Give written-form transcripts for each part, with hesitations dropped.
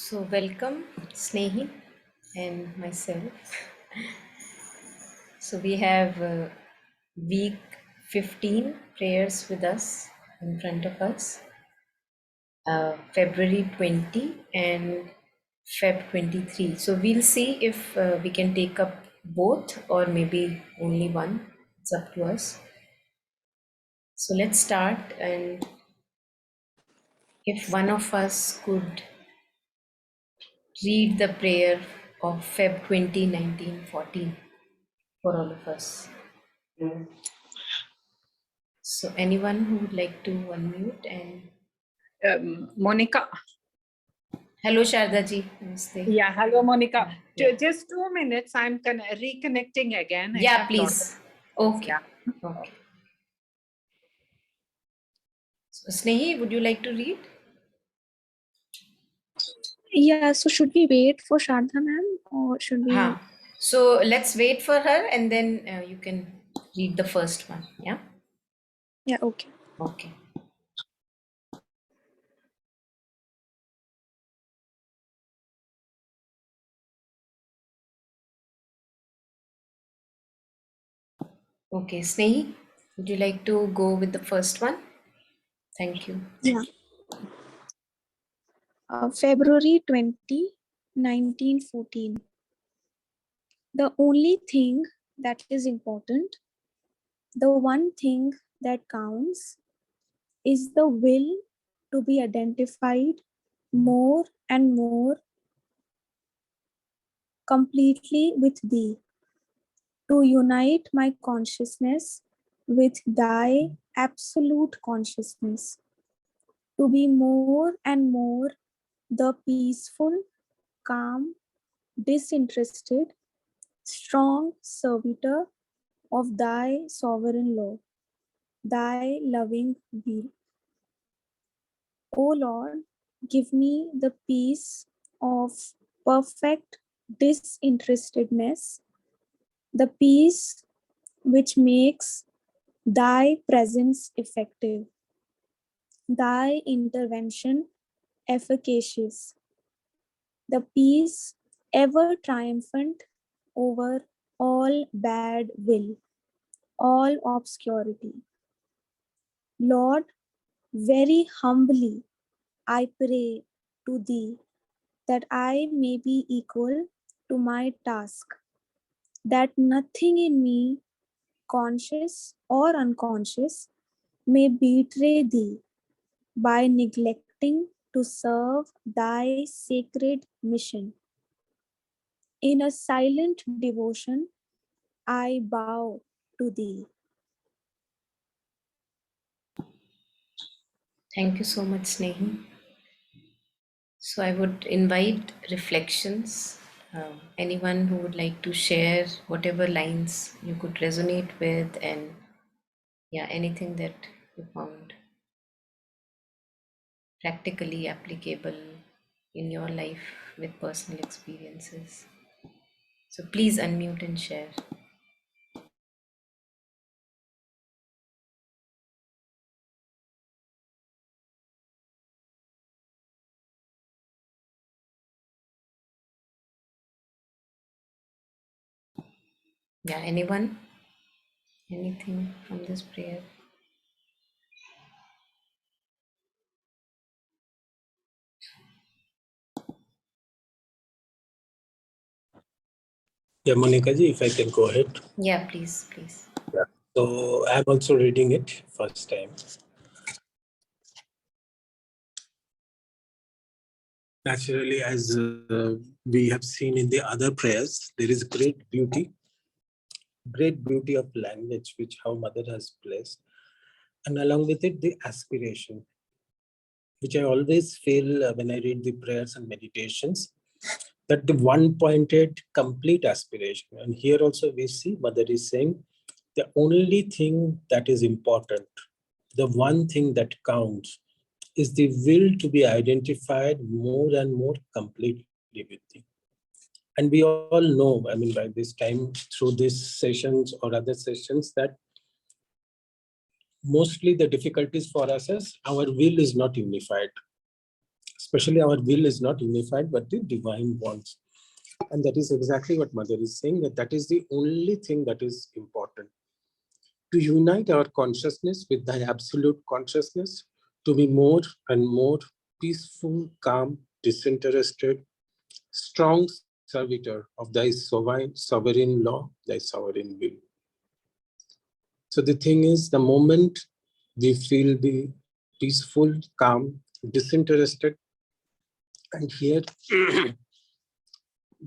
So welcome Snehi and myself. So we have week 15 prayers with us in front of us, February 20 and Feb 23. So we'll see if we can take up both or maybe only one. It's up to us. So let's start, and if one of us could read the prayer of Feb 20, 1914 for all of us. So anyone who would like to unmute and Monica. hello Sharda ji. Namaste. Yeah, hello Monica. Yeah. Just 2 minutes. I'm reconnecting again. Yeah, please. Okay. Yeah. Okay. So Snehi, would you like to read? Yeah, so should we wait for Shardha ma'am or should we? So let's wait for her and then you can read the first one. Yeah. Yeah, okay. Okay. Okay, Snehi, would you like to go with the first one? Thank you. Yeah. February 20, 1914. The only thing that is important, the one thing that counts, is the will to be identified more and more completely with thee, to unite my consciousness with thy absolute consciousness, to be more and more the peaceful, calm, disinterested, strong servitor of thy sovereign law, thy loving will. O Lord, give me the peace of perfect disinterestedness, the peace which makes thy presence effective, thy intervention efficacious, the peace ever triumphant over all bad will, all obscurity. Lord, very humbly I pray to thee that I may be equal to my task, that nothing in me, conscious or unconscious, may betray thee by neglecting to serve thy sacred mission. In a silent devotion, I bow to thee. Thank you so much, Snehi. So I would invite reflections. Anyone who would like to share whatever lines you could resonate with, and yeah, anything that you found practically applicable in your life with personal experiences. So please unmute and share. Yeah, anyone? Anything from this prayer? Yeah, Monica ji, if I can go ahead. Yeah, please, please. Yeah. So I'm also reading it first time. Naturally, as we have seen in the other prayers, there is great beauty of language, which how Mother has placed. And along with it, the aspiration, which I always feel when I read the prayers and meditations, that the one-pointed complete aspiration. And here also we see Mother is saying, the only thing that is important, the one thing that counts, is the will to be identified more and more completely with thee. And we all know, I mean, by this time, through these sessions or other sessions, that mostly the difficulties for us is our will is not unified. Especially our will is not unified, but the divine wants. And that is exactly what Mother is saying, that is the only thing that is important. To unite our consciousness with the absolute consciousness, to be more and more peaceful, calm, disinterested, strong servitor of thy sovereign law, thy sovereign will. So the thing is, the moment we feel the peaceful, calm, disinterested, and here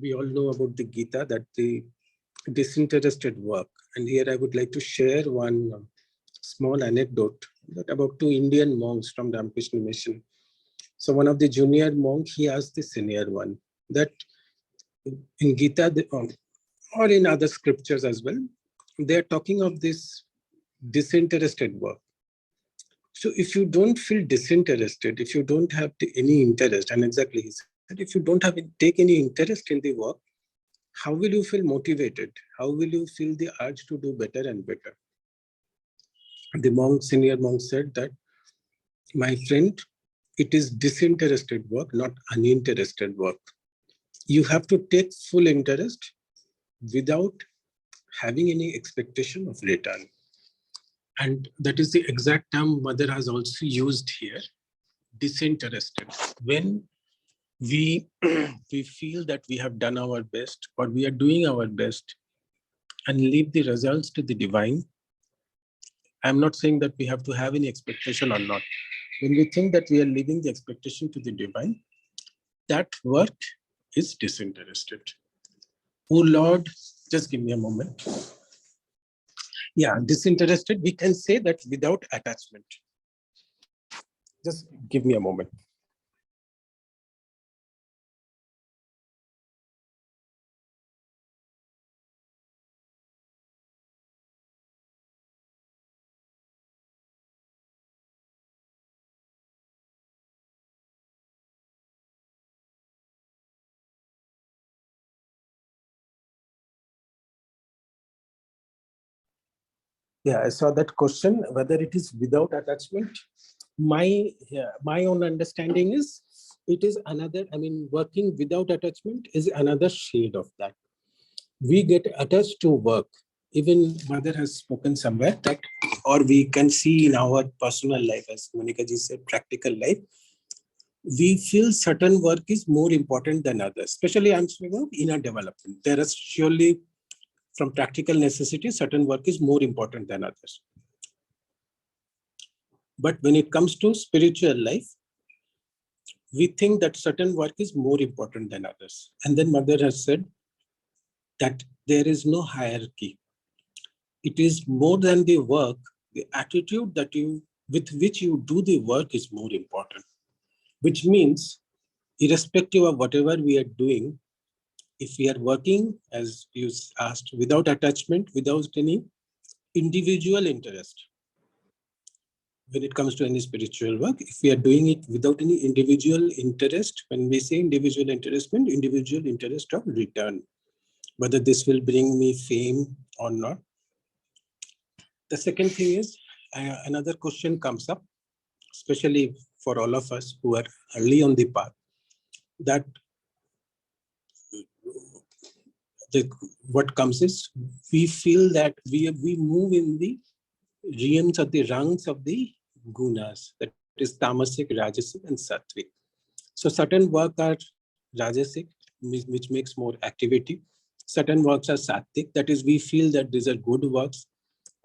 we all know about the Gita, that the disinterested work. And here I would like to share one small anecdote that about two Indian monks from Ramakrishna Mission. So one of the junior monks, he asked the senior one that in Gita or in other scriptures as well, they are talking of this disinterested work. So if you don't feel disinterested, if you don't have any interest, and exactly he said, if you don't take any interest in the work, how will you feel motivated? How will you feel the urge to do better and better? The senior monk said that, my friend, it is disinterested work, not uninterested work. You have to take full interest without having any expectation of return. And that is the exact term Mother has also used here, disinterested. When we feel that we have done our best, or we are doing our best, and leave the results to the divine. I'm not saying that we have to have any expectation or not. When we think that we are leaving the expectation to the divine, that work is disinterested. Oh Lord, just give me a moment. Yeah, disinterested, we can say that without attachment. Just give me a moment. Yeah, I saw that question, whether it is without attachment. My own understanding is, it is another, working without attachment is another shade of that. We get attached to work. Even Mother has spoken somewhere that, or we can see in our personal life, as Monica ji said, practical life, we feel certain work is more important than others, especially I'm speaking of inner development. There is surely, from practical necessity, certain work is more important than others. But when it comes to spiritual life, we think that certain work is more important than others. And then Mother has said that there is no hierarchy. It is more than the work, the attitude with which you do the work is more important. Which means, irrespective of whatever we are doing, if we are working, as you asked, without attachment, without any individual interest, when it comes to any spiritual work, if we are doing it without any individual interest, when we say individual interest, means individual interest of return, whether this will bring me fame or not. The second thing is, another question comes up, especially for all of us who are early on the path, that what comes is, we feel that we move in the realms of the rungs of the gunas, that is tamasic, rajasic, and sattvic. So certain work are rajasic, which makes more activity. Certain works are sattvic, that is, we feel that these are good works,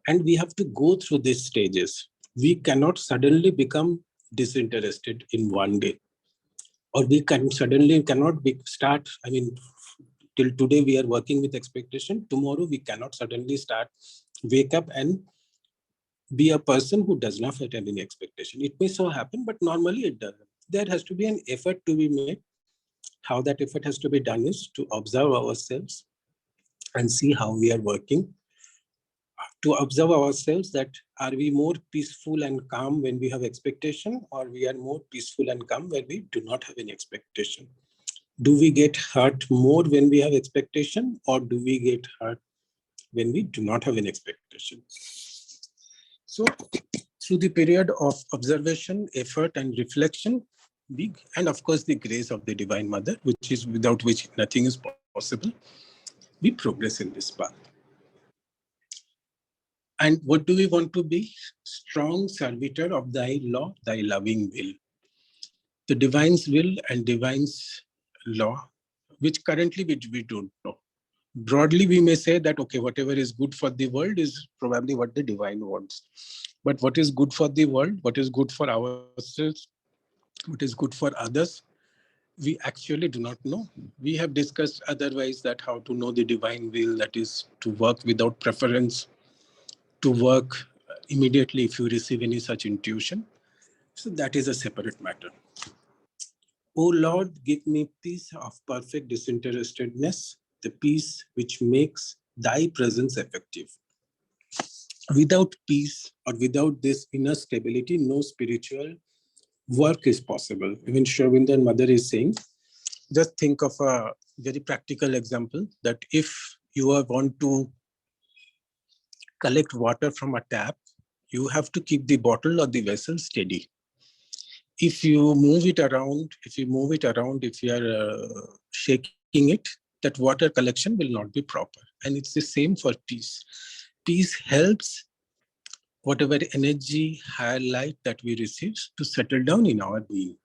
and we have to go through these stages. We cannot suddenly become disinterested in one day, or we cannot start. Till today we are working with expectation. Tomorrow we cannot suddenly wake up and be a person who does not have any expectation. It may so happen, but normally it doesn't. There has to be an effort to be made. How that effort has to be done is to observe ourselves and see how we are working. To observe ourselves, that are we more peaceful and calm when we have expectation, or we are more peaceful and calm when we do not have any expectation? Do we get hurt more when we have expectation, or do we get hurt when we do not have an expectation? So through the period of observation, effort, and reflection, and of course the grace of the Divine Mother, which is without which nothing is possible, we progress in this path. And what do we want to be? Strong servitor of thy law, thy loving will. The divine's will and divine's law, which currently we don't know. Broadly, we may say that, okay, whatever is good for the world is probably what the divine wants. But what is good for the world, what is good for ourselves, what is good for others, we actually do not know. We have discussed otherwise that how to know the divine will, that is to work without preference, to work immediately if you receive any such intuition. So that is a separate matter. O Lord, give me peace of perfect disinterestedness, the peace which makes thy presence effective. Without peace or without this inner stability, no spiritual work is possible. Even Sri Aurobindo and Mother is saying, just think of a very practical example that if you want to collect water from a tap, you have to keep the bottle or the vessel steady. If you move it around, if you are shaking it, that water collection will not be proper. And it's the same for peace. Peace helps whatever energy, higher light that we receive to settle down in our being.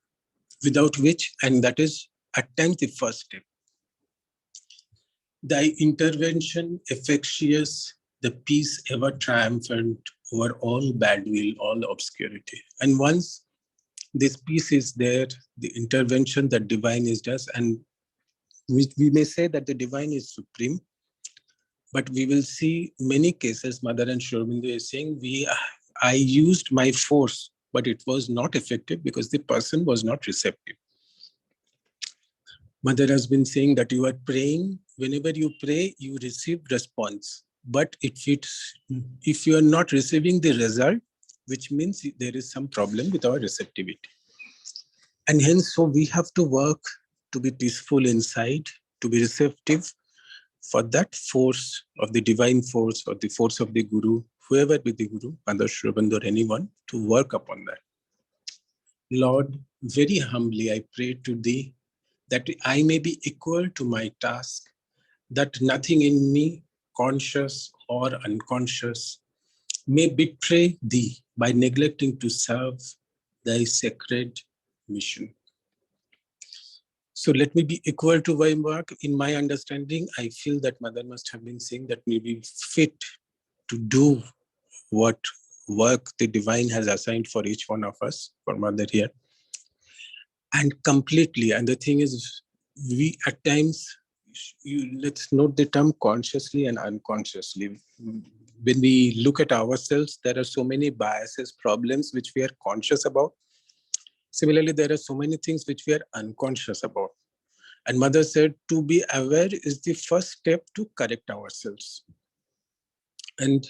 Without which, and that is at times the first step. Thy intervention, efficacious, the peace ever triumphant over all bad will, all obscurity. And once this peace is there, the intervention that divine is does, and we may say that the divine is supreme, but we will see many cases, Mother and Sri Aurobindo is saying, I used my force, but it was not effective because the person was not receptive. Mother has been saying that you are praying, whenever you pray, you receive response. But if you are not receiving the result, which means there is some problem with our receptivity. And hence, so we have to work to be peaceful inside, to be receptive for that force of the divine force or the force of the Guru, whoever be the Guru, Mother Sri Aurobindo or anyone, to work upon that. Lord, very humbly I pray to thee that I may be equal to my task, that nothing in me, conscious or unconscious, may betray thee by neglecting to serve thy sacred mission. So let me be equal to my work. In my understanding, I feel that Mother must have been saying that may be fit to do what work the divine has assigned for each one of us, for Mother here. And completely, and the thing is, we at times, let's note the term consciously and unconsciously. When we look at ourselves, there are so many biases, problems which we are conscious about. Similarly, there are so many things which we are unconscious about. And Mother said, to be aware is the first step to correct ourselves. And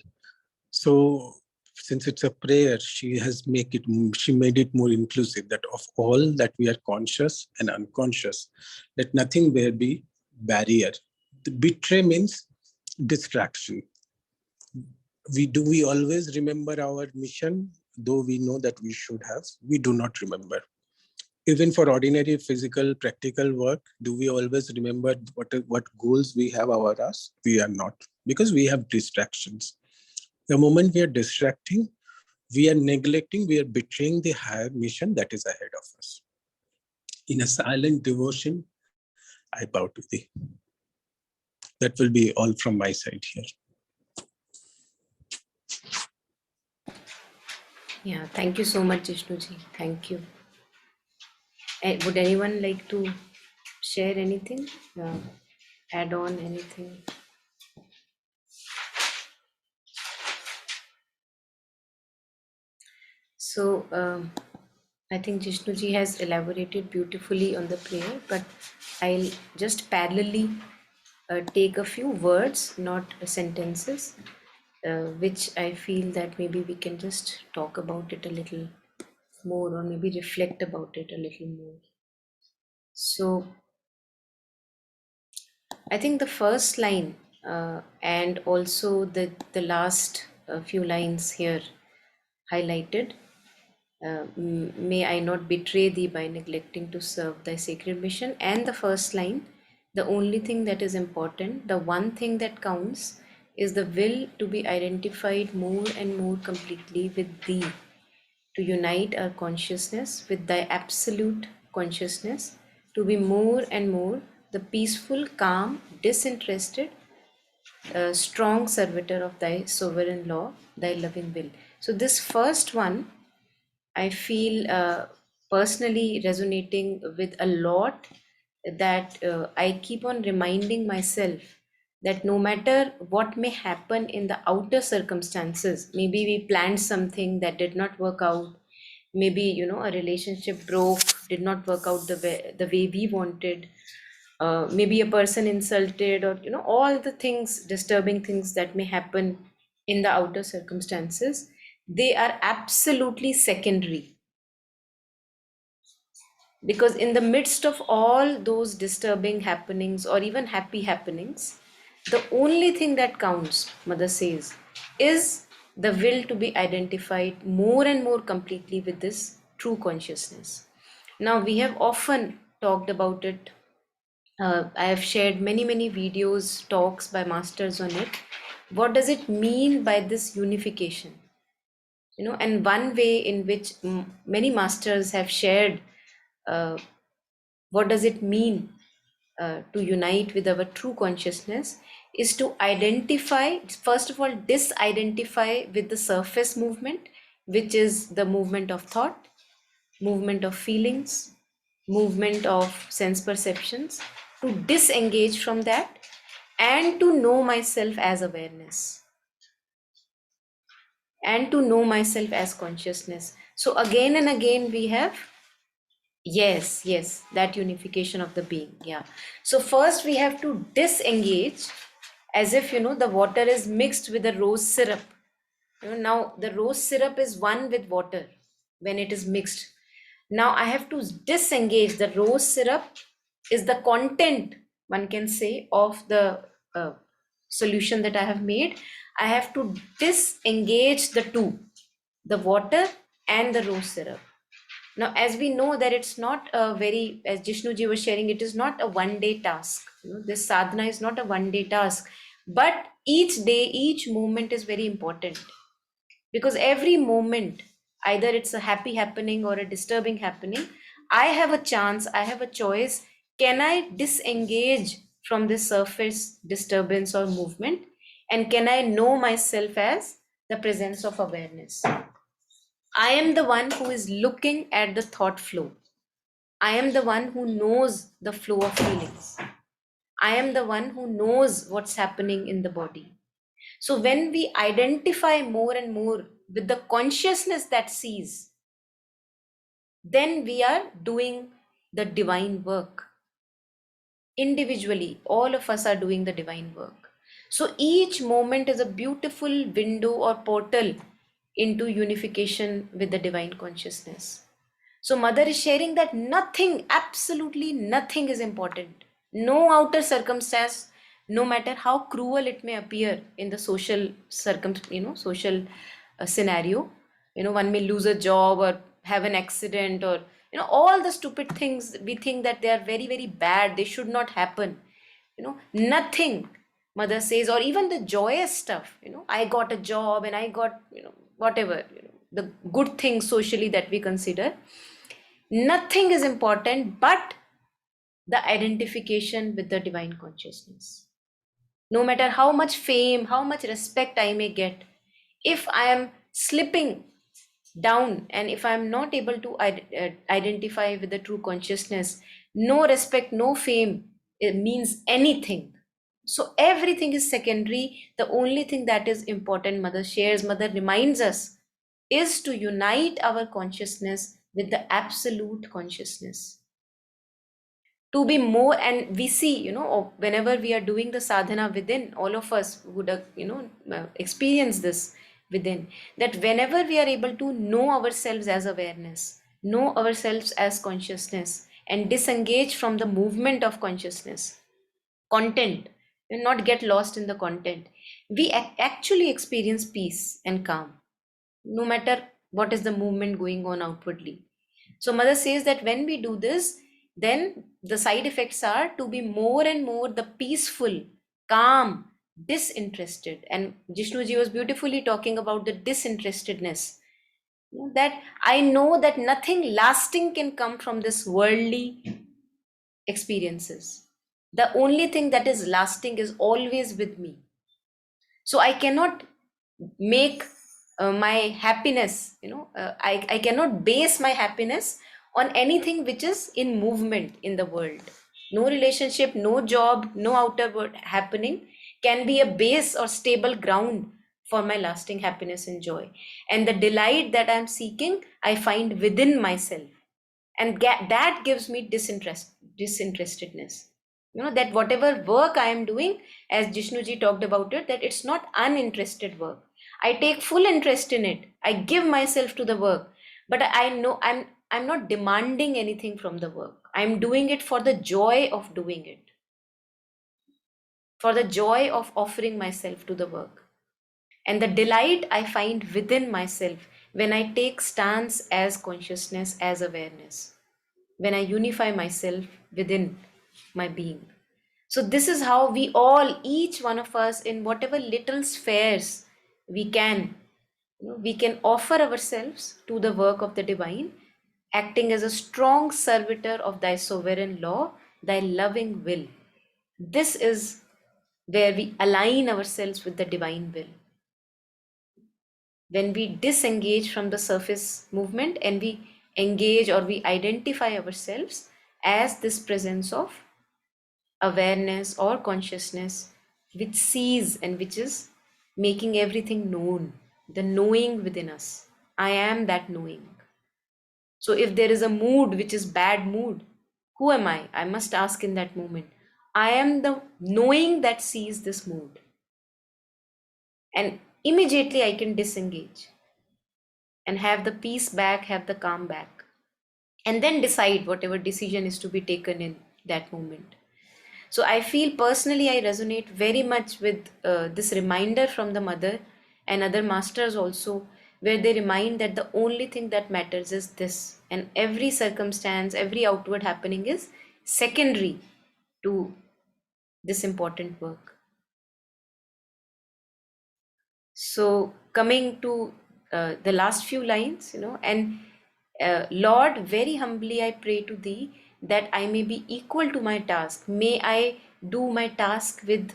so, since it's a prayer, she made it more inclusive, that of all that we are conscious and unconscious, let nothing there be barrier. The betray means distraction. We always remember our mission, though we know that we should have, we do not remember. Even for ordinary physical, practical work, do we always remember what goals we have over us? We are not, because we have distractions. The moment we are distracting, we are neglecting, we are betraying the higher mission that is ahead of us. In a silent devotion, I bow to thee. That will be all from my side here. Yeah, thank you so much, Jishnuji. Thank you. Would anyone like to share anything? Add on anything? So, I think Jishnuji has elaborated beautifully on the prayer, but I'll just parallelly take a few words, not sentences, which I feel that maybe we can just talk about it a little more, or maybe reflect about it a little more. So, I think the first line and also the last few lines here highlighted May I not betray thee by neglecting to serve thy sacred mission. And the first line, the only thing that is important, the one thing that counts, is the will to be identified more and more completely with thee, to unite our consciousness with thy absolute consciousness, to be more and more the peaceful, calm, disinterested, strong servitor of thy sovereign law, thy loving will. So, this first one, I feel personally resonating with a lot, that I keep on reminding myself that no matter what may happen in the outer circumstances, maybe we planned something that did not work out, maybe a relationship broke, did not work out the way we wanted, maybe a person insulted, or all the things, disturbing things that may happen in the outer circumstances, they are absolutely secondary, because in the midst of all those disturbing happenings or even happy happenings, the only thing that counts, mother says, is the will to be identified more and more completely with this true consciousness. Now, we have often talked about it. I have shared many videos, talks by masters on it. What does it mean by this unification? And one way in which many masters have shared, uh, what does it mean to unite with our true consciousness, is to identify, first of all, disidentify with the surface movement, which is the movement of thought, movement of feelings, movement of sense perceptions, to disengage from that and to know myself as awareness, and to know myself as consciousness. So again and again we have, yes, that unification of the being. Yeah. So first we have to disengage, as if the water is mixed with the rose syrup. Now the rose syrup is one with water when it is mixed. Now I have to disengage. The rose syrup is the content, one can say, of the solution that I have made. I have to disengage the two, the water and the rose syrup. Now, as we know that it's not a very, as Jishnuji was sharing, it is not a one-day task. This sadhana is not a one-day task, but each day, each moment is very important, because every moment, either it's a happy happening or a disturbing happening, I have a chance, I have a choice. Can I disengage from this surface disturbance or movement? And can I know myself as the presence of awareness? I am the one who is looking at the thought flow. I am the one who knows the flow of feelings. I am the one who knows what's happening in the body. So when we identify more and more with the consciousness that sees, then we are doing the divine work. Individually, all of us are doing the divine work. So each moment is a beautiful window or portal into unification with the divine consciousness. So mother is sharing that nothing, absolutely nothing is important. No outer circumstance, no matter how cruel it may appear in the social social scenario. One may lose a job or have an accident, or all the stupid things we think that they are very bad, they should not happen. Nothing, mother says, or even the joyous stuff. I got a job and I got whatever, the good things socially that we consider. Nothing is important but the identification with the divine consciousness. No matter how much fame, how much respect I may get, if I am slipping down and if I am not able to identify with the true consciousness, no respect, no fame, it means anything. So everything is secondary. The only thing that is important, mother shares, mother reminds us, is to unite our consciousness with the absolute consciousness, to be more. And we see, whenever we are doing the sadhana within, all of us would experience this within, that whenever we are able to know ourselves as awareness, know ourselves as consciousness, and disengage from the movement of consciousness, content, and not get lost in the content, we actually experience peace and calm. No matter what is the movement going on outwardly. So mother says that when we do this, then the side effects are to be more and more the peaceful, calm, disinterested. And Jishnuji was beautifully talking about the disinterestedness. That I know that nothing lasting can come from this worldly experiences. The only thing that is lasting is always with me. So I cannot make my happiness, I cannot base my happiness on anything which is in movement in the world. No relationship, no job, no outer world happening can be a base or stable ground for my lasting happiness and joy. And the delight that I'm seeking, I find within myself. And that gives me disinterestedness. That whatever work I am doing, as Jishnuji talked about it, that it's not uninterested work. I take full interest in it. I give myself to the work, but I know I'm not demanding anything from the work. I'm doing it for the joy of doing it, for the joy of offering myself to the work. And the delight I find within myself when I take stance as consciousness, as awareness, when I unify myself within my being. So this is how we all, each one of us, in whatever little spheres we can, we can offer ourselves to the work of the divine, acting as a strong servitor of thy sovereign law, thy loving will. This is where we align ourselves with the divine will. When we disengage from the surface movement and we engage or we identify ourselves as this presence of awareness or consciousness which sees and which is making everything known, the knowing within us. I am that knowing. So if there is a mood which is bad mood, who am I? I must ask in that moment. I am the knowing that sees this mood. And immediately I can disengage and have the peace back, have the calm back, and then decide whatever decision is to be taken in that moment. So I feel personally I resonate very much with this reminder from the mother and other masters also, where they remind that the only thing that matters is this, and every circumstance, every outward happening is secondary to this important work. So coming to the last few lines, and Lord, very humbly I pray to thee that I may be equal to my task. May I do my task with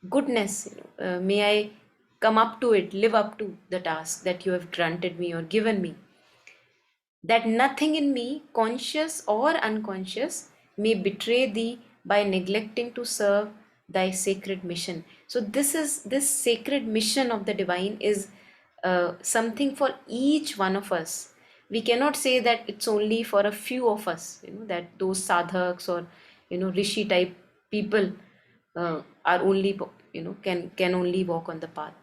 goodness. May I come up to it, live up to the task that you have granted me or given me. That nothing in me, conscious or unconscious, may betray thee by neglecting to serve thy sacred mission. So this sacred mission of the divine is something for each one of us. We cannot say that it's only for a few of us, that those sadhaks or rishi type people are only can only walk on the path.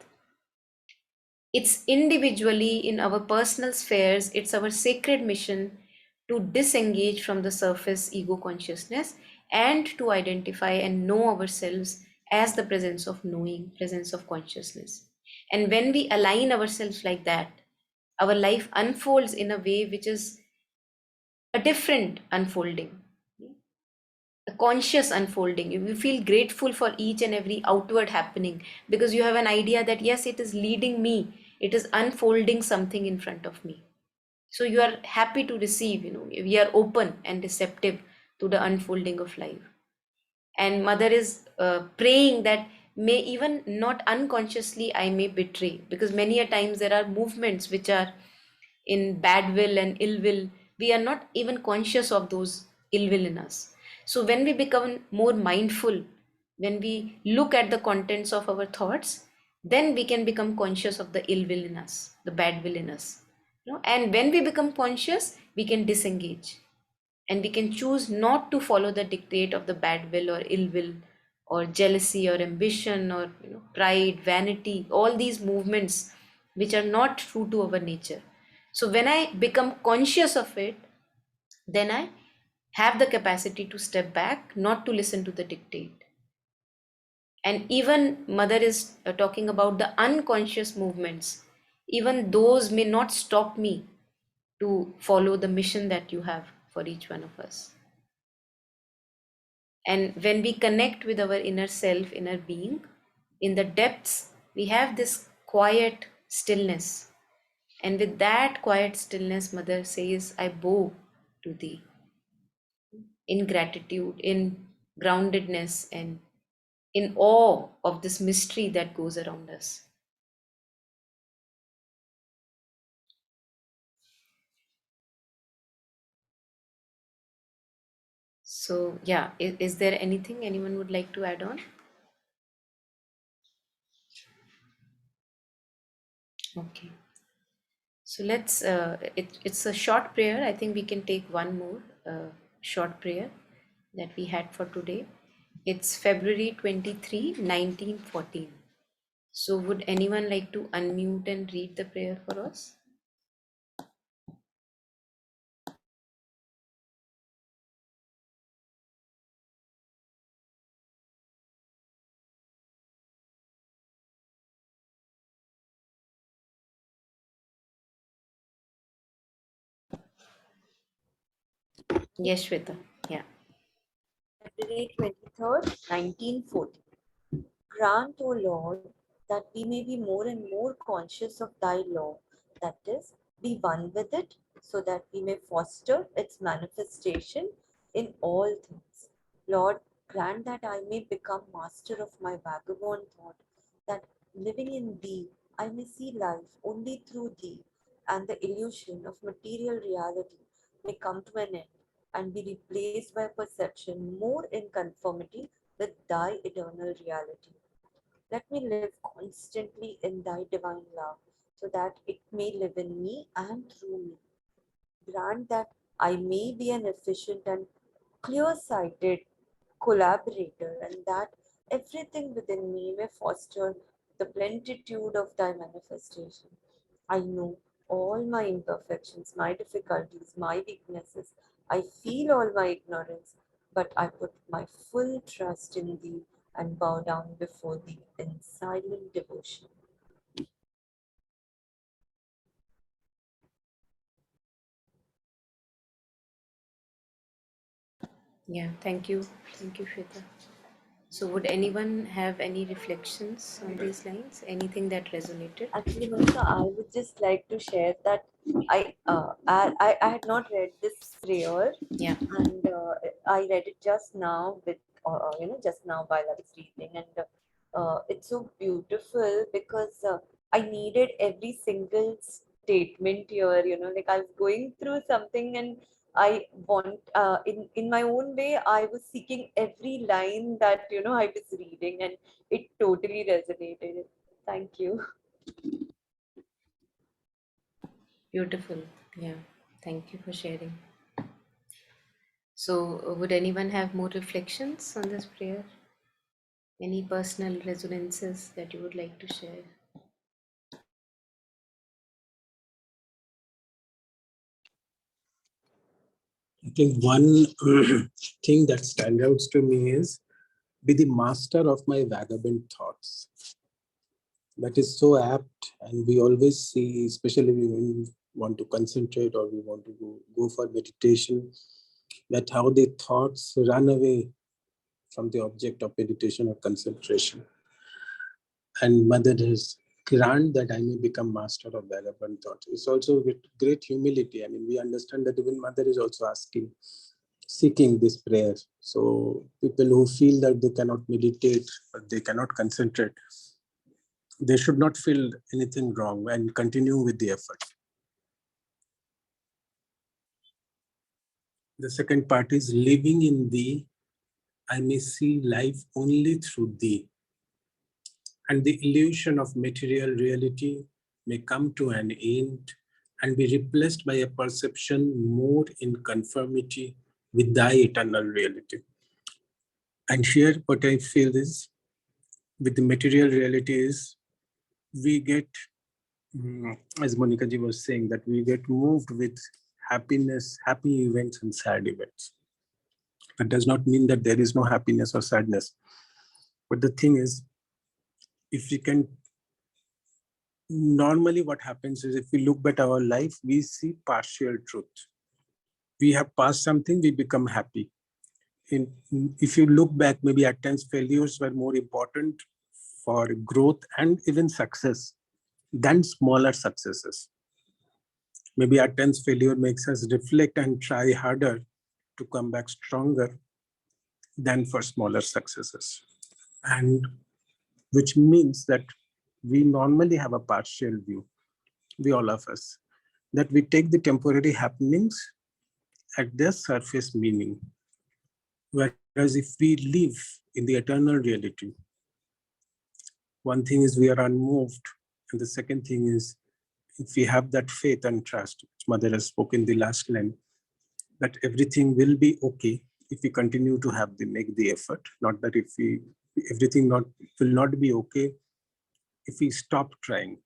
It's individually in our personal spheres, it's our sacred mission to disengage from the surface ego consciousness and to identify and know ourselves as the presence of knowing, presence of consciousness. And when we align ourselves like that, our life unfolds in a way which is a different unfolding, a conscious unfolding. You feel grateful for each and every outward happening because you have an idea that yes, it is leading me, it is unfolding something in front of me. So you are happy to receive, we are open and receptive to the unfolding of life. And mother is praying that may even not unconsciously I may betray, because many a times there are movements which are in bad will and ill will. We are not even conscious of those ill will in us. So when we become more mindful, when we look at the contents of our thoughts, then we can become conscious of the ill will in us, the bad will in us. And when we become conscious, we can disengage and we can choose not to follow the dictate of the bad will or ill will or jealousy or ambition or pride, vanity, all these movements which are not true to our nature. So when I become conscious of it, then I have the capacity to step back, not to listen to the dictate. And even mother is talking about the unconscious movements. even those may not stop me to follow the mission that you have for each one of us. And when we connect with our inner self, inner being, in the depths, we have this quiet stillness. And with that quiet stillness, Mother says, I bow to thee in gratitude, in groundedness, and in awe of this mystery that goes around us. So, yeah, is there anything anyone would like to add on? Okay. So it's a short prayer. I think we can take one more short prayer that we had for today. It's February 23, 1914. So would anyone like to unmute and read the prayer for us? Yes, Shweta. Yeah. February 23rd, 1940. Grant, O Lord, that we may be more and more conscious of thy law, that is, be one with it, so that we may foster its manifestation in all things. Lord, grant that I may become master of my vagabond thought, that living in thee, I may see life only through thee, and the illusion of material reality may come to an end and be replaced by perception more in conformity with thy eternal reality. Let me live constantly in thy divine love, so that it may live in me and through me. Grant that I may be an efficient and clear sighted collaborator, and that everything within me may foster the plenitude of thy manifestation. I know all my imperfections, my difficulties, my weaknesses. I feel all my ignorance, but I put my full trust in thee and bow down before thee in silent devotion. Yeah, thank you. Thank you, Shweta. So would anyone have any reflections on these lines? Anything that resonated? Actually, Monica, I would just like to share that I had not read this prayer, Yeah. and I read it just now with just now while I was reading, and it's so beautiful because I needed every single statement here. Like I was going through something, and I want in my own way I was seeking every line that I was reading, and it totally resonated. Thank you. Beautiful. Yeah. Thank you for sharing. So, would anyone have more reflections on this prayer? Any personal resonances that you would like to share? I think one thing that stands out to me is be the master of my vagabond thoughts. That is so apt, and we always see, especially when we want to concentrate or we want to go for meditation, that how the thoughts run away from the object of meditation or concentration. And Mother has grant that I may become master of vagabond thoughts. It's also with great humility. I mean, we understand that even Mother is also seeking this prayer. So people who feel that they cannot meditate or they cannot concentrate, they should not feel anything wrong and continue with the effort. The second part is living in thee, I may see life only through thee, and the illusion of material reality may come to an end and be replaced by a perception more in conformity with thy eternal reality. And here what I feel is, with the material reality is, we get, as Monica ji was saying, that we get moved with happiness, happy events and sad events. That does not mean that there is no happiness or sadness. But the thing is, if we can normally what happens is if we look at our life, we see partial truth. We have passed something, we become happy. If you look back, maybe at times failures were more important for growth and even success than smaller successes. Maybe at times failure makes us reflect and try harder to come back stronger than for smaller successes. And which means that we normally have a partial view, we all of us, that we take the temporary happenings at their surface meaning. Whereas if we live in the eternal reality, one thing is we are unmoved, and the second thing is if we have that faith and trust, which Mother has spoken in the last line, that everything will be okay if we continue to make the effort. Not that if everything will not be okay if we stop trying.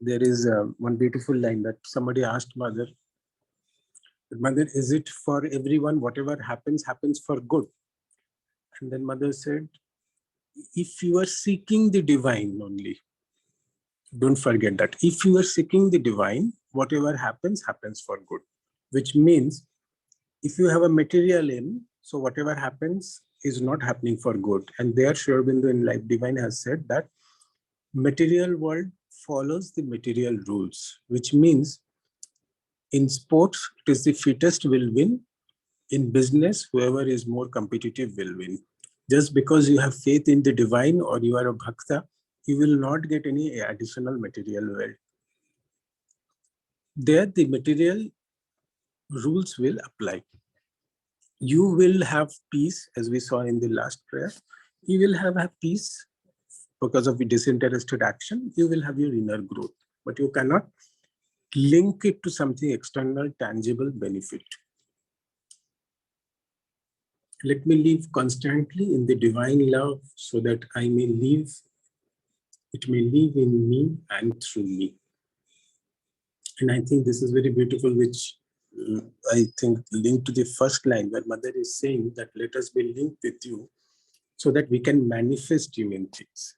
There is one beautiful line that somebody asked Mother, Mother, is it for everyone, whatever happens for good? And then Mother said, if you are seeking the divine only, don't forget that. If you are seeking the divine, whatever happens for good. Which means if you have a material aim, so whatever happens is not happening for good. And there Sri Aurobindo in Life Divine has said that material world follows the material rules, which means in sports, it is the fittest will win. In business, whoever is more competitive will win. Just because you have faith in the divine or you are a bhakta, you will not get any additional material wealth. There, the material rules will apply. You will have peace, as we saw in the last prayer. You will have peace because of the disinterested action. You will have your inner growth, but you cannot link it to something external, tangible benefit. Let me live constantly in the divine love so that I may live, it may live in me and through me. And I think this is very beautiful, which I think linked to the first line where Mother is saying that let us be linked with you so that we can manifest human things.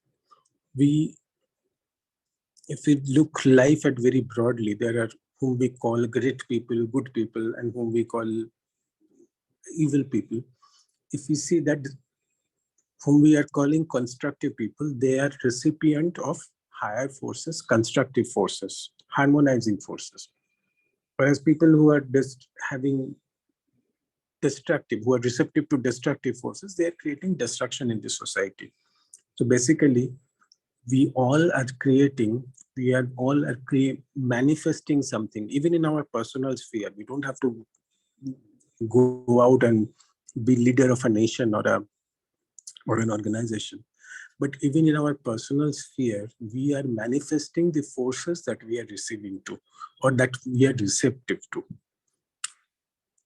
If we look life at very broadly, there are whom we call great people, good people, and whom we call evil people. If we see that whom we are calling constructive people, they are recipient of higher forces, constructive forces, harmonizing forces. Whereas people who are having destructive, who are receptive to destructive forces, they are creating destruction in the society. So basically, we all are manifesting something, even in our personal sphere. We don't have to go out and be leader of a nation or an organization. But even in our personal sphere, we are manifesting the forces that we are receiving to, or that we are receptive to.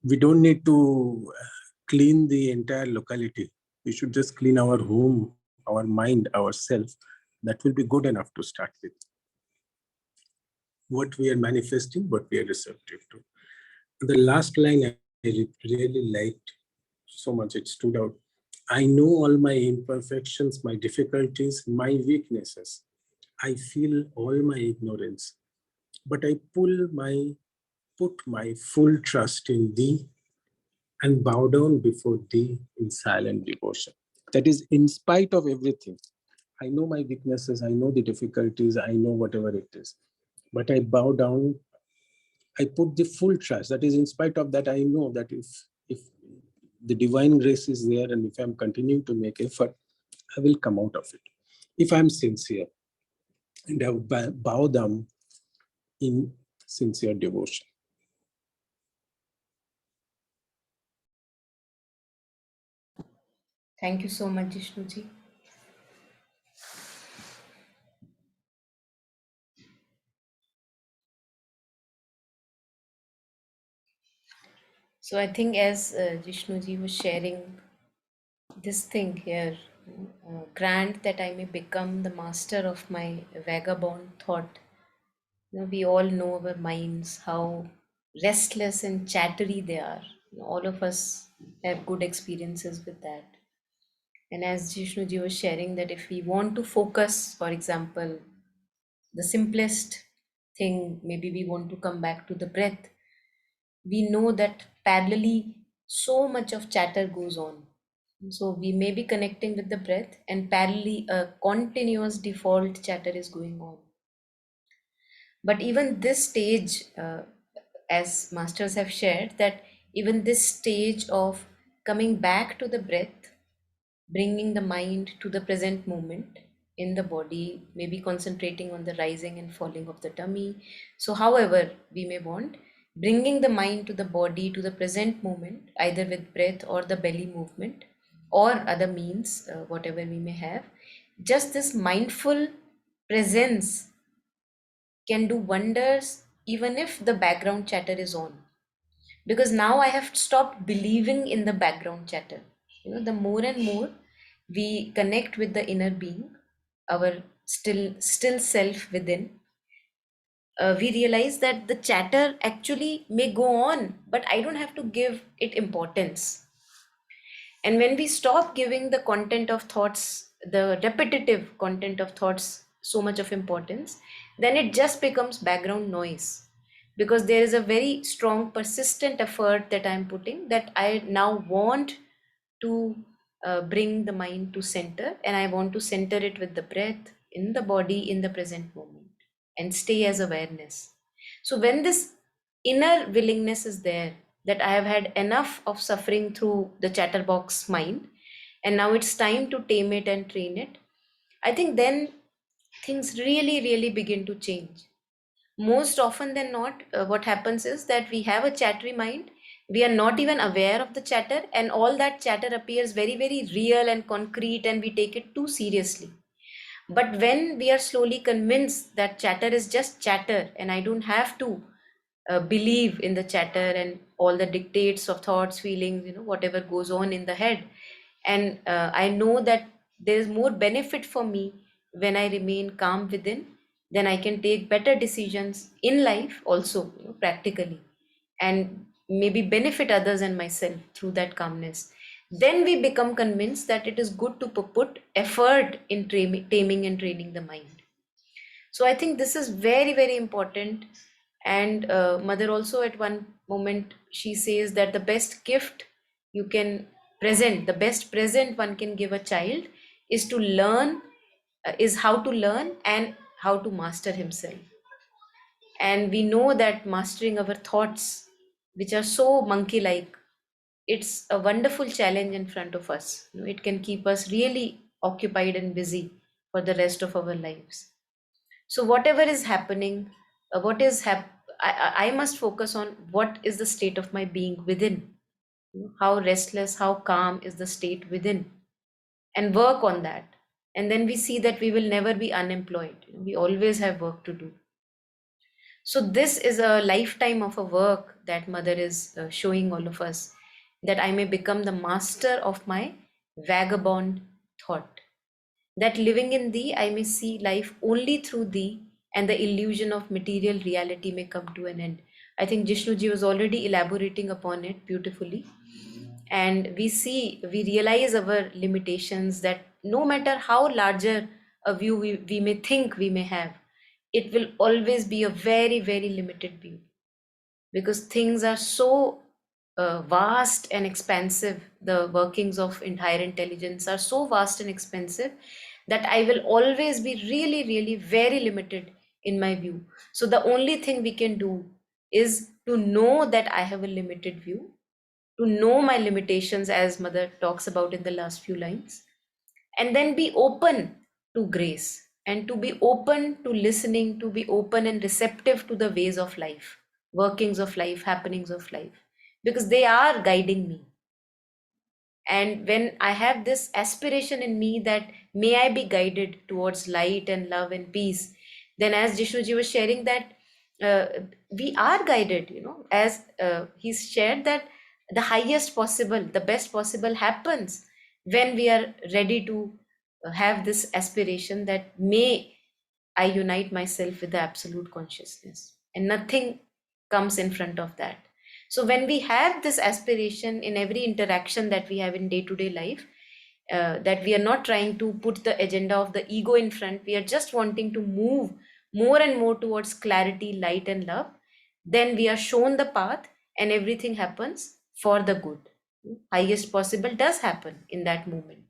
We don't need to clean the entire locality. We should just clean our home, our mind, ourselves. That will be good enough to start with. What we are manifesting, what we are receptive to. The last line I really liked so much, it stood out. I know all my imperfections, my difficulties, my weaknesses. I feel all my ignorance, but I put my full trust in thee and bow down before thee in silent devotion. That is, in spite of everything. I know my weaknesses, I know the difficulties, I know whatever it is, but I bow down, I put the full trust. That is, in spite of that, I know that if the divine grace is there and if I'm continuing to make effort, I will come out of it. If I'm sincere and I bow down in sincere devotion. Thank you so much, Jishnuji. So I think as Jishnuji was sharing this thing here, grant that I may become the master of my vagabond thought. We all know our minds, how restless and chattery they are. All of us have good experiences with that. And as Jishnuji was sharing, that if we want to focus, for example, the simplest thing, maybe we want to come back to the breath. We know that parallelly so much of chatter goes on. So we may be connecting with the breath, and parallelly a continuous default chatter is going on. But even this stage, as masters have shared, that even this stage of coming back to the breath, bringing the mind to the present moment in the body, maybe concentrating on the rising and falling of the tummy. So, however, we may want, bringing the mind to the body, to the present moment, either with breath or the belly movement or other means, whatever we may have. Just this mindful presence can do wonders even if the background chatter is on, because now I have stopped believing in the background chatter. The more and more we connect with the inner being, our still self within, we realize that the chatter actually may go on, but I don't have to give it importance. And when we stop giving the content of thoughts, the repetitive content of thoughts, so much of importance, then it just becomes background noise. Because there is a very strong, persistent effort that I'm putting, that I now want to bring the mind to center, and I want to center it with the breath in the body in the present moment and stay as awareness. So, when this inner willingness is there, that I have had enough of suffering through the chatterbox mind, and now it's time to tame it and train it, I think then things really, really begin to change. Most often than not, what happens is that we have a chattery mind, we are not even aware of the chatter, and all that chatter appears very, very real and concrete, and we take it too seriously. But when we are slowly convinced that chatter is just chatter, and I don't have to believe in the chatter and all the dictates of thoughts, feelings, whatever goes on in the head, and I know that there is more benefit for me when I remain calm within, then I can take better decisions in life also, practically, and maybe benefit others and myself through that calmness. Then we become convinced that it is good to put effort in taming and training the mind. So I think this is very, very important. And mother also at one moment, she says that the best gift you can present, the best present one can give a child is to learn, is how to learn and how to master himself. And we know that mastering our thoughts, which are so monkey like, it's a wonderful challenge in front of us. It can keep us really occupied and busy for the rest of our lives. So whatever is happening, what is I must focus on what is the state of my being within. How restless, how calm is the state within, and work on that. And then we see that we will never be unemployed. We always have work to do. So this is a lifetime of a work that mother is showing all of us, that I may become the master of my vagabond thought, that living in thee I may see life only through thee, and the illusion of material reality may come to an end. I think Jishnuji was already elaborating upon it beautifully. And we realize our limitations, that no matter how larger a view we may think we may have, it will always be a very, very limited view, because things are so vast and expansive. The workings of entire intelligence are so vast and expensive that I will always be really, really very limited in my view. So the only thing we can do is to know that I have a limited view, to know my limitations, as mother talks about in the last few lines, and then be open to grace, and to be open to listening, to be open and receptive to the ways of life, workings of life, happenings of life, because they are guiding me. And when I have this aspiration in me that may I be guided towards light and love and peace, then as Jishnuji was sharing that we are guided, as he's shared, that the highest possible, the best possible happens when we are ready to have this aspiration that may I unite myself with the absolute consciousness, and nothing comes in front of that. So when we have this aspiration in every interaction that we have in day-to-day life, that we are not trying to put the agenda of the ego in front, we are just wanting to move more and more towards clarity, light, and love, then we are shown the path and everything happens for the good. Highest possible does happen in that moment.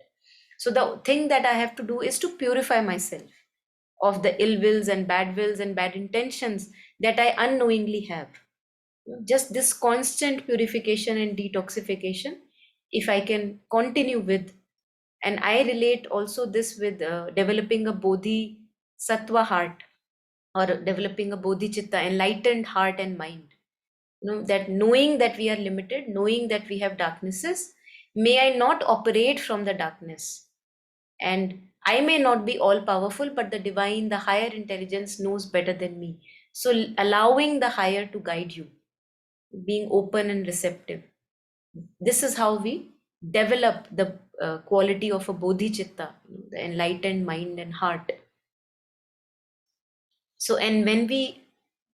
So the thing that I have to do is to purify myself of the ill wills and bad intentions that I unknowingly have. Just this constant purification and detoxification, if I can continue with, and I relate also this with developing a bodhi sattva heart, or developing a bodhicitta, enlightened heart and mind. That knowing that we are limited, knowing that we have darknesses, may I not operate from the darkness. And I may not be all powerful, but the divine, the higher intelligence knows better than me. So allowing the higher to guide you, being open and receptive. This is how we develop the quality of a bodhicitta, the enlightened mind and heart. So, and when we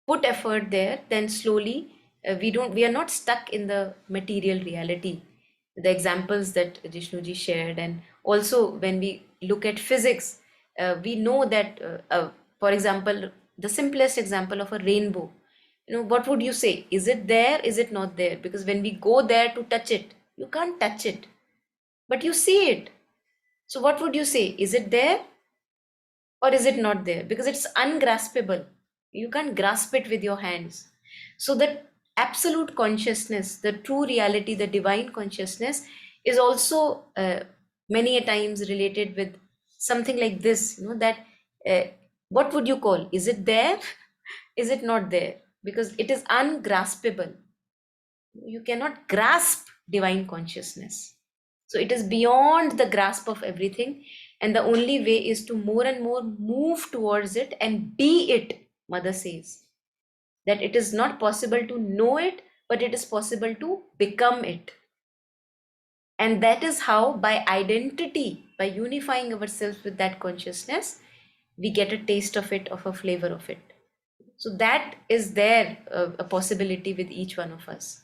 put effort there, then slowly we are not stuck in the material reality. The examples that Jishnuji shared, and also when we look at physics, we know that, for example, the simplest example of a rainbow. What would you say? Is it there? Is it not there? Because when we go there to touch it, you can't touch it, but you see it. So what would you say? Is it there or is it not there? Because it's ungraspable. You can't grasp it with your hands. So the absolute consciousness, the true reality, the divine consciousness is also many a times related with something like this, that what would you call? Is it there? Is it not there? Because it is ungraspable. You cannot grasp divine consciousness. So it is beyond the grasp of everything. And the only way is to more and more move towards it and be it, Mother says. That it is not possible to know it, but it is possible to become it. And that is how, by identity, by unifying ourselves with that consciousness, we get a taste of it, of a flavor of it. So that is there, a possibility with each one of us.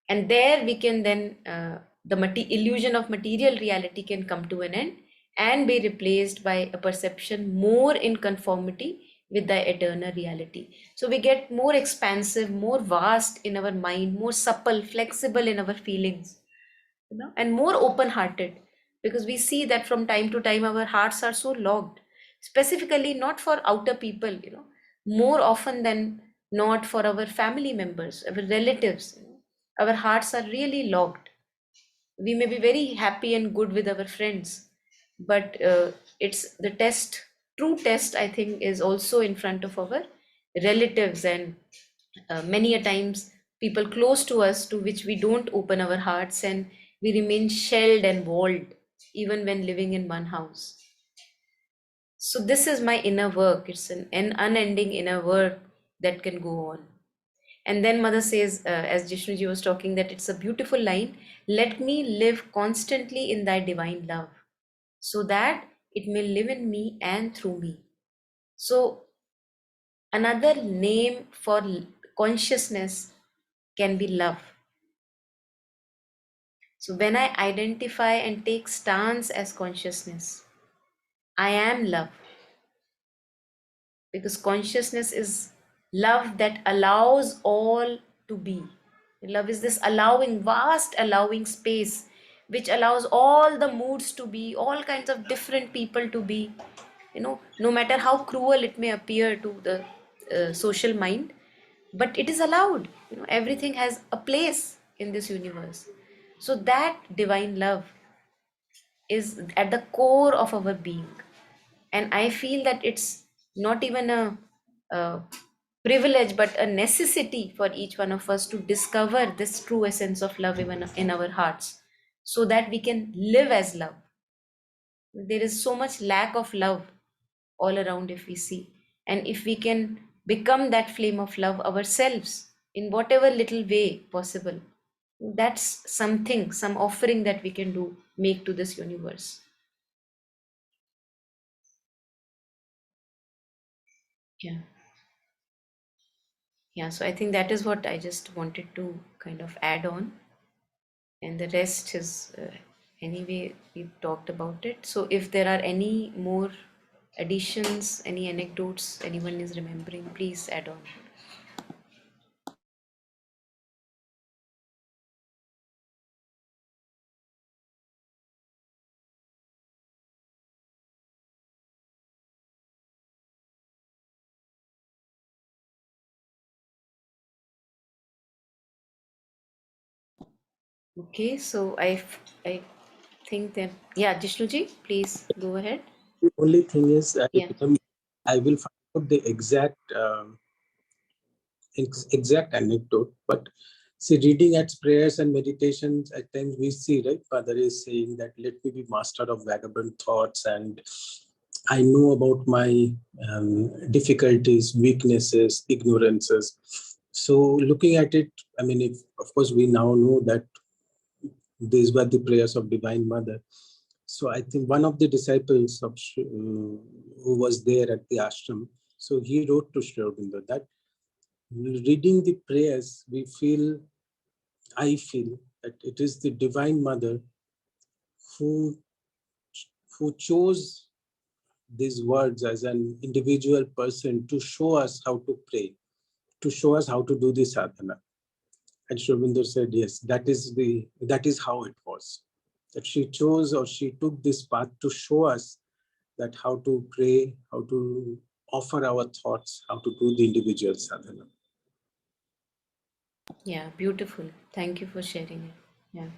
And there we can then, the illusion of material reality can come to an end and be replaced by a perception more in conformity with the eternal reality. So we get more expansive, more vast in our mind, more supple, flexible in our feelings, and more open-hearted, because we see that from time to time our hearts are so locked, specifically not for outer people, more often than not for our family members, our relatives. Our hearts are really locked. We may be very happy and good with our friends, but it's the test, true test, I think, is also in front of our relatives, and many a times people close to us to which we don't open our hearts, and we remain shelled and walled even when living in one house. So this is my inner work. It's an unending inner work that can go on. And then Mother says, as Jishnuji was talking, that it's a beautiful line: let me live constantly in thy divine love, so that it may live in me and through me. So another name for consciousness can be love. So when I identify and take stance as consciousness, I am love. Because consciousness is love that allows all to be. Love is this allowing, vast allowing space, which allows all the moods to be, all kinds of different people to be, no matter how cruel it may appear to the social mind, but it is allowed. Everything has a place in this universe. So that divine love is at the core of our being. And I feel that it's not even a privilege, but a necessity for each one of us to discover this true essence of love even in our hearts, so that we can live as love. There is so much lack of love all around, if we see. And if we can become that flame of love ourselves in whatever little way possible, that's something, some offering that we can do, make to this universe. Yeah, so I think that is what I just wanted to kind of add on, and the rest is anyway we've talked about it. So if there are any more additions, any anecdotes anyone is remembering, please add on. Okay, so I think that, yeah, Jishnuji, please go ahead. The only thing is, Yeah. I will find out the exact anecdote, but see, reading at prayers and meditations, at times we see, right, Father is saying that let me be master of vagabond thoughts, and I know about my difficulties, weaknesses, ignorances. So looking at it, I mean, if of course we now know that these were the prayers of Divine Mother. So I think one of the disciples of who was there at the ashram, so he wrote to Sri Aurobindo that reading the prayers, I feel that it is the Divine Mother who chose these words as an individual person to show us how to pray, to show us how to do the sadhana. And Sri Aurobindo said, yes, that is how it was. That she chose, or she took this path to show us that how to pray, how to offer our thoughts, how to do the individual sadhana. Yeah, beautiful. Thank you for sharing it. Yeah.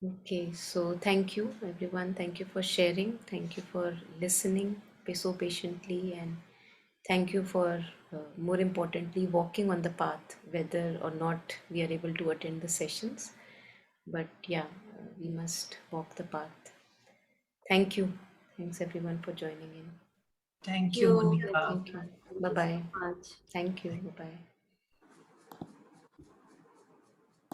Okay, so thank you everyone. Thank you for sharing. Thank you for listening so patiently, and thank you for more importantly walking on the path, whether or not we are able to attend the sessions. But yeah, we must walk the path. Thank you. Thanks everyone for joining in. Thank you, Monica. Thank you. Thank Bye you bye. so much. Thank you. Bye bye.